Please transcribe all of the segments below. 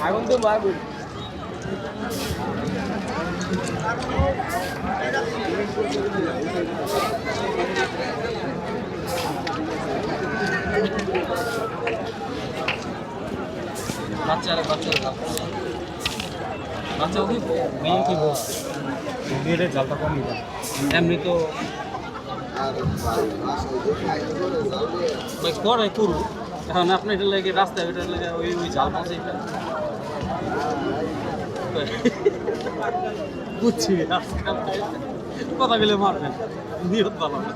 আগুন তো মারবো। বাচ্চারা বাচ্চা কি মেয়ে কি মেয়ের জালটা কমই যায় এমনি তো করে করু এখন আপনি এটা লেগে রাস্তায় ওইটা লেগে ওই জাল পাশে বুঝছি কথা গেলে মারবেন নিয়ত ভালো না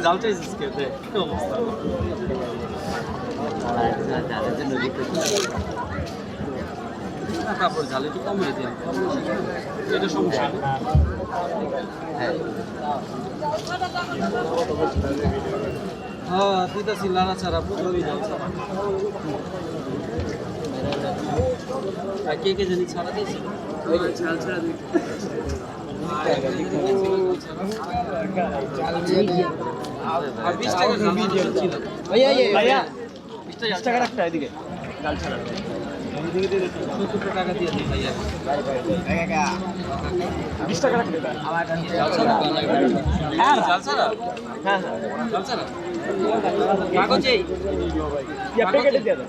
জাল চাইছিস কে অবস্থা কাপড় জাল একটু কমিয়ে দিন এটা সমস্যা হ্যাঁ দিতেছি লাড়া ছাড়া প্রথমেই জাল ছাড়া কে কে জানি ছাড়া দিয়েছে ছাল ছাড়া দিতে 20 টাকা ভিডিও ছিল ভাইয়া 20 টাকা রাখতে এদিকে জাল ছাড়া 70 টাকা দিয়ে দিই ভাইয়া 20 টাকা রাখতে আমার জাল ছাড়া হ্যাঁ জাল ছাড়া হ্যাঁ জাল ছাড়া কাগজে প্যাকেটে দিয়ে দাও